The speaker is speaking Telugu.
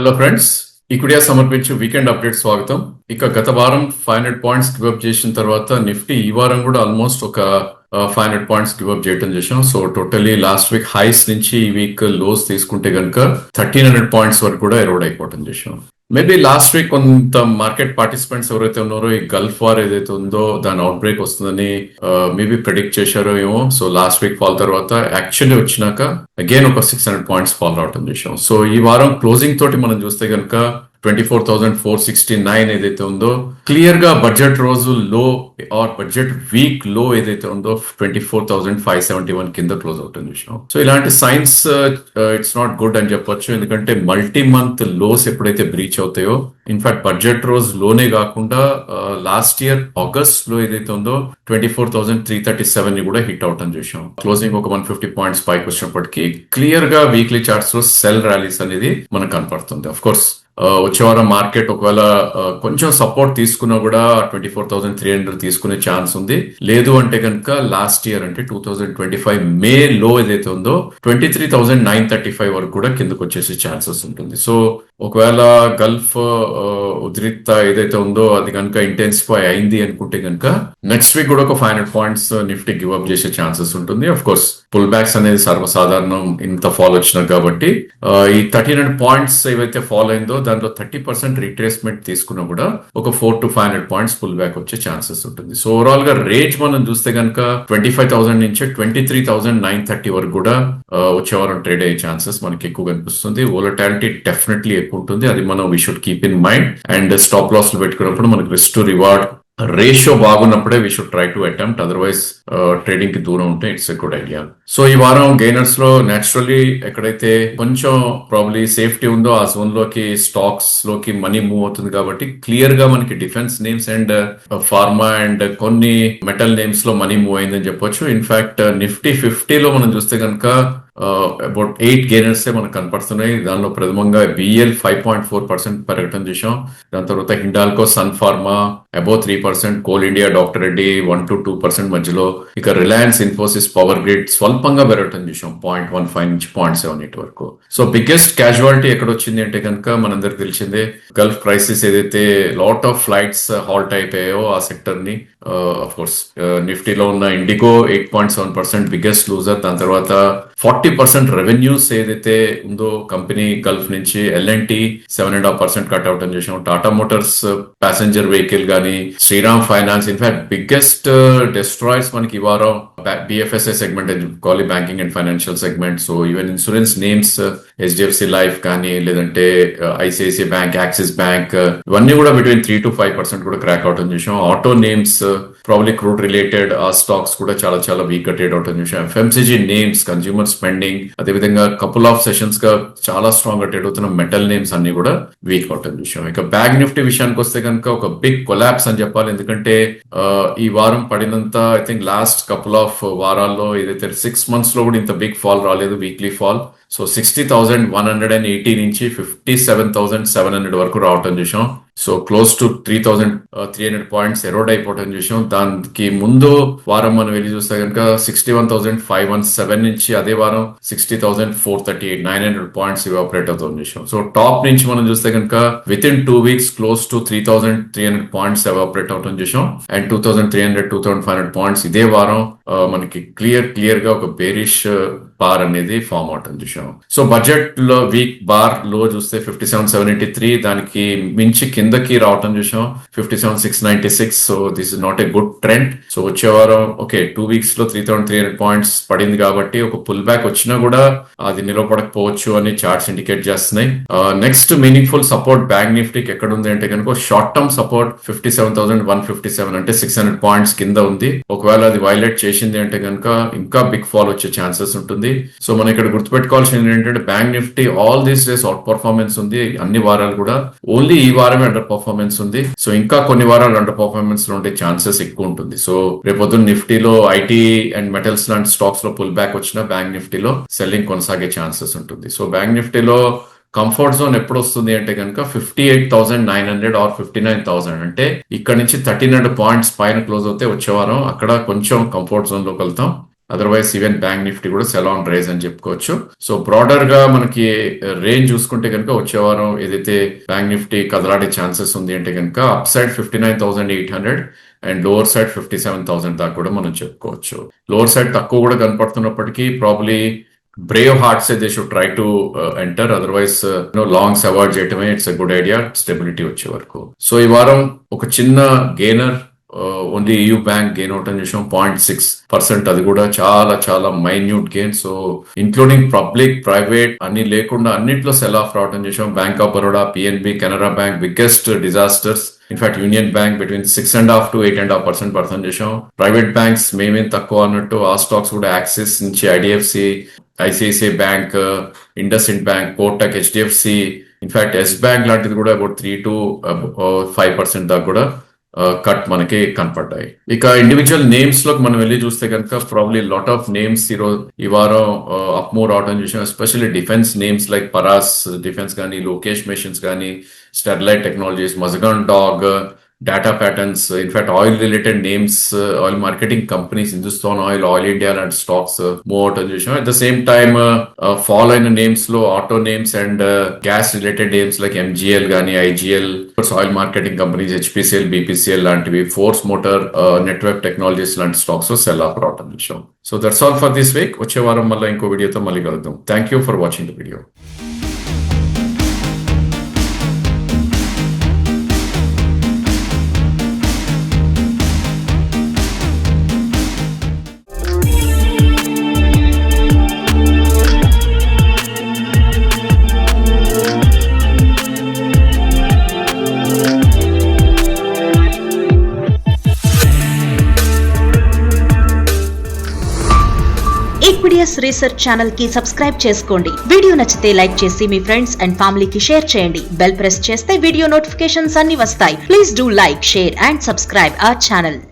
హలో ఫ్రెండ్స్, ఈక్విడియా సమర్పించే వీకెండ్ అప్డేట్ స్వాగతం. ఇక గత వారం 500 పాయింట్స్ గివప్ చేసిన తర్వాత నిఫ్టీ ఈ వారం కూడా ఆల్మోస్ట్ ఒక 500 పాయింట్స్ గివప్ చేయడం చేసాం. So totally last week highs నుంచి ఈ వీక్ లోస్ తీసుకుంటే కనుక 1300 పాయింట్స్ వరకు కూడా ఎరోడ్ అయిపోవడం చేసాం. మేబీ లాస్ట్ వీక్ కొంత మార్కెట్ పార్టిసిపెంట్స్ ఎవరైతే ఉన్నారో ఈ గల్ఫ్ వార్ ఏదైతే ఉందో దాని అవుట్ బ్రేక్ వస్తుందని మేబీ ప్రెడిక్ట్ చేశారో ఏమో. సో లాస్ట్ వీక్ ఫాల్ తర్వాత యాక్చువల్లీ వచ్చినాక అగైన్ ఒక 600 పాయింట్స్ ఫాల్ రావడం చేసాం. సో ఈ వారం క్లోజింగ్ తోటి మనం చూస్తే కనుక 24,469 ఏదైతే ఉందో క్లియర్ గా బడ్జెట్ రోజు లో ఆర్ బడ్జెట్ వీక్ లో ఏదైతే ఉందో 24,571 కింద క్లోజ్ అవుతుంది విషయం. సో ఇలాంటి సైన్స్ ఇట్స్ నాట్ గుడ్ అని చెప్పొచ్చు. ఎందుకంటే మల్టీ మంత్ లోస్ ఎప్పుడైతే బ్రీచ్ అవుతాయో, ఇన్ఫాక్ట్ బడ్జెట్ రోజు లోనే కాకుండా లాస్ట్ ఇయర్ ఆగస్ట్ లో ఏదైతే ఉందో 24,337 ని కూడా హిట్ అవటం చూసాం. క్లోజింగ్ ఒక 150 పాయింట్స్ పైకి వచ్చినప్పటికీ క్లియర్ గా వీక్లీ చార్ట్స్ లో సెల్ ర్యాలీస్ అనేది మనకు కనపడుతుంది. అఫ్ కోర్స్ వచ్చే వారం మార్కెట్ ఒకవేళ కొంచెం సపోర్ట్ తీసుకున్నా కూడా 24,300 తీసుకునే ఛాన్స్ ఉంది. లేదు అంటే కనుక లాస్ట్ ఇయర్ అంటే 2025 మే లో ఏదైతే ఉందో 23,935 వరకు కూడా కిందకు వచ్చేసే ఛాన్సెస్ ఉంటుంది. సో ఒకవేళ గల్ఫ్ ఉద్రిక్త ఏదైతే ఉందో అది కనుక ఇంటెన్సిఫై అయింది అనుకుంటే కనుక నెక్స్ట్ వీక్ కూడా ఒక 500 పాయింట్స్ నిఫ్టీ గివ్ అప్ చేసే ఛాన్సెస్ ఉంటుంది. అఫ్ కోర్స్ పుల్ బ్యాక్స్ అనేది సర్వసాధారణం, ఇంత ఫాల్ వచ్చినా కాబట్టి ఈ 1300 పాయింట్స్ ఏవైతే ఫాల్ అయిందో దాంట్లో 30% రిట్రేస్మెంట్ తీసుకున్నా కూడా ఒక 400 to 500 పాయింట్స్ పుల్ బ్యాక్ వచ్చే ఛాన్సెస్ ఉంటుంది. సో ఓవరాల్ గా రేంజ్ మనం చూస్తే కనుక 25,000 నుంచి 23,930 వరకు కూడా వచ్చే వారం ట్రేడ్ అయ్యే ఛాన్సెస్ మనకి ఎక్కువ కనిపిస్తుంది. వోలటాలిటీ డెఫినెట్లీ ఎక్కువ ఉంటుంది. అది మనం we should keep in mind. And stop loss పెట్టుకున్నప్పుడు మనకి రిస్క్ టు రివార్డ్ రేషియో బాగున్నప్పుడే we should try to attempt, otherwise trading కి దూరం ఉంటే it's a good idea. So ఈ వారం గెయినర్స్ లో నేచురల్లీ ఎక్కడైతే కొంచెం ప్రాబ్లీ సేఫ్టీ ఉందో ఆ జోన్ లోకి స్టాక్స్ లోకి మనీ మూవ్ అవుతుంది కాబట్టి క్లియర్ గా మనకి defence names and pharma and కొన్ని మెటల్ నేమ్స్ లో మనీ మూవ్ అయిందని చెప్పొచ్చు. ఇన్ఫాక్ట్ నిఫ్టీ 50లో మనం చూస్తే కనుక అబౌట్ 8 గెయినర్స్ మనకు కనపడుతున్నాయి. దానిలో ప్రథమంగా బిఎల్ 5.4% పెరగటం చూసాం. దాని తర్వాత Hindalco, Sun Pharma above 3%, Coal India, doctor Reddy 1 to 2% మధ్యలో. ఇక రిలయన్స్ ఇన్ఫోసిస్, పవర్ గ్రిడ్ స్వల్పంగా పెరగటం చూసాం 0.15 నుంచి 0.78 వరకు. సో బిగ్గెస్ట్ క్యాజువాలిటీ ఎక్కడ వచ్చింది అంటే కనుక మనందరికి తెలిసిందే గల్ఫ్ క్రైసిస్ ఏదైతే లాట్ ఆఫ్ ఫ్లైట్స్ హాల్ట్ అయిపోయాయో ఆ సెక్టర్ ని. ఆఫ్ కోర్స్ నిఫ్టీలో ఉన్న ఇండిగో 8.7% బిగ్గెస్ట్ లూజర్. దాని తర్వాత 40% రెవెన్యూస్ ఏదైతే ఉందో కంపెనీ గల్ఫ్ నుంచి, ఎల్ఎన్టీ 7.5% కట్ అవుట్ అని చూసాం. టాటా మోటార్స్ ప్యాసింజర్ వెహికల్ గానీ, Shriram finance in fact biggest destroys మనకి ఈ వారం బిఎఫ్ఎస్ఐ సెగ్మెంట్ అని చెప్పుకోవాలి, banking and financial segment. So even insurance names HDFC Life కానీ, లేదంటే ఐసిఐసిఐ బ్యాంక్, యాక్సిస్ బ్యాంక్ ఇవన్నీ కూడా బిట్వీన్ 3 to 5% కూడా క్రాక్ అవుట్ అని చూసాం. Auto names probably crude related ఆ స్టాక్స్ కూడా చాలా చాలా వీక్ గా ట్రేడ్ అవుట్ అని చూసాం. ఎఫ్ఎంసీజీ నేమ్స్, కన్స్యూమర్ స్పెండింగ్, అదేవిధంగా కపుల్ ఆఫ్ సెషన్స్ గా చాలా స్ట్రాంగ్ గా ట్రేడ్ అవుతున్న మెటల్ నేమ్స్ అన్ని కూడా వీక్ అవుట్ అని చూసాం. ఇక బ్యాంక్ నిఫ్టీ విషయానికి వస్తే కనుక ఒక బిగ్ కొలాప్స్ అని చెప్పాలి. ఎందుకంటే ఈ వారం పడినంత I think last couple of వారాల్లో ఏదైతే 6 months లో కూడా ఇంత బిగ్ ఫాల్ రాలేదు, వీక్లీ ఫాల్. సో 60,180 నుంచి 57,700 వరకు రావటం చూసాం. So close to 3,300 points eroded అయిపోవటం చూసాం. దానికి ముందు వారం మనం వెళ్ళి చూస్తే కనుక 61,517 నుంచి అదే వారం 60,438 900 పాయింట్స్ ఇవాపరేట్ అవుతుంది చూసాం. సో టాప్ నుంచి మనం చూస్తే కనుక with in 2 weeks close to 3,300 points evaporate అవటం చూసాం. అండ్ 2,300 2,500 పాయింట్స్ ఇదే వారం మనకి క్లియర్ గా ఒక బేరిష్ బార్ అనేది ఫామ్ అవటం చూసాం. సో బడ్జెట్ లో వీక్ బార్ లో చూస్తే 57,783, దానికి మించి కిందకి రావటం చూసాం 57,696. So this is not a good trend. So వచ్చే వారం ఓకే 2 weeks లో 3,300 పాయింట్స్ పడింది కాబట్టి ఒక పుల్ బ్యాక్ వచ్చినా కూడా అది నిలబడకపోవచ్చు అని చార్ట్స్ ఇండికేట్ చేస్తున్నాయి. నెక్స్ట్ మీనింగ్ఫుల్ సపోర్ట్ బ్యాంక్ నిఫ్టీకి ఎక్కడ ఉంది అంటే కనుక షార్ట్ టర్మ్ సపోర్ట్ 57,157 అంటే 600 పాయింట్స్ కింద ఉంది. ఒకవేళ అది వైలేట్ చేసింది అంటే కనుక ఇంకా బిగ్ ఫాల్ వచ్చే ఛాన్సెస్ ఉంటుంది. సో మనం ఇక్కడ గుర్తుపెట్టుకోవాల్సింది ఏంటంటే bank Nifty all these days out performance ఉంది, అన్ని వారాలు కూడా. ఓన్లీ ఈ వారమే అండర్ పర్ఫార్మెన్స్ ఉంది. సో ఇంకా కొన్ని వారాలు అండర్ పర్ఫార్మెన్స్ లో ఉండే ఛాన్సెస్ ఎక్కువ ఉంటుంది. సో రేపొద్దున నిఫ్టీలో ఐటీ అండ్ మెటల్స్ లాంటి స్టాక్స్ లో పుల్ బ్యాక్ వచ్చినా బ్యాంక్ నిఫ్టీలో సెల్లింగ్ కొనసాగే ఛాన్సెస్ ఉంటుంది. సో బ్యాంక్ నిఫ్టీలో కంఫర్ట్ జోన్ ఎప్పుడు వస్తుంది అంటే కనుక 58,900 ఆర్ 59,000 అంటే ఇక్కడ నుంచి 1,300 పాయింట్స్ పైన క్లోజ్ అవుతే వచ్చే వారం అక్కడ కొంచెం కంఫర్ట్ జోన్ లోకి వెళ్తాం. అదర్వైజ్ ఈవెన్ బ్యాంక్ నిఫ్టీ కూడా సెల్ ఆన్ రైజ్ అని చెప్పుకోవచ్చు. సో బ్రాడర్ గా మనకి రేంజ్ చూసుకుంటే కనుక వచ్చే వారం ఏదైతే బ్యాంక్ నిఫ్టీ కదలాడే ఛాన్సెస్ ఉంది అంటే కనుక up side 59,800 and lower side 57,000 దాకా కూడా మనం చెప్పుకోవచ్చు. లోవర్ సైడ్ తక్కువ కూడా కనపడుతున్నప్పటికీ probably brave hearts they should try to enter, otherwise longs avoid చేయటమే it's a good idea stability వచ్చే వరకు. సో ఈ వారం ఒక చిన్న gainer only EU bank gain అవటం చూసాం 0.6%, అది కూడా చాలా చాలా minute gain. So including public private అన్ని లేకుండా అన్నింటిలో సెల్ ఆఫ్ రావటం చూసాం. Bank of Baroda, PNB, Canara bank biggest disasters. In fact union bank between 6.5 to 8.5% person చేసాం. ప్రైవేట్ బ్యాంక్స్ మేమేం తక్కువ అన్నట్టు ఆ స్టాక్స్ కూడా యాక్సిస్ నుంచి IDFC, ICICI bank, IndusInd bank, Kotak, HDFC, in fact yes bank లాంటిది కూడా అబౌట్ 3 to 5% దాకా కూడా కట్ మనకి కనపడ్డాయి. ఇక ఇండివిజువల్ నేమ్స్ లోకి మనం వెళ్ళి చూస్తే కనుక ప్రాబ్లీ లాట్ ఆఫ్ నేమ్స్ ఈ వారం అప్ మూవ్ రావడం చూసాం. Especially defence names like Paras defence కానీ, లోకేష్ మెషిన్స్ కానీ, Sterlite Technologies, Mazagon dog, data patterns, in fact oil related names, oil marketing companies, Hindustan oil, oil India లాంటి స్టాక్స్ మూవ్ అవుట్ అని చూసాం. At the same time follow అయిన నేమ్స్ లో auto names and gas related names like MGL గానీ, IGL, oil marketing companies, HPCL, BPCL లాంటివి, ఫోర్స్ మోటార్, నెట్వర్క్ టెక్నాలజీస్ లాంటి స్టాక్స్ సెల్ ఆఫ్ రావటం చూసాం. So that's all for this week. వచ్చే వారం మళ్ళీ ఇంకో వీడియోతో మళ్ళీ కలుద్దాం. Thank you for watching the video. ఈక్విడియస్ రీసెర్చ్ ఛానల్ కి సబ్స్క్రైబ్ చేసుకోండి. వీడియో నచ్చితే లైక్ చేసి మీ ఫ్రెండ్స్ అండ్ ఫ్యామిలీకి షేర్ చేయండి. బెల్ ప్రెస్ చేస్తే వీడియో నోటిఫికేషన్స్ అన్ని వస్తాయి. Please do like, share and subscribe our channel.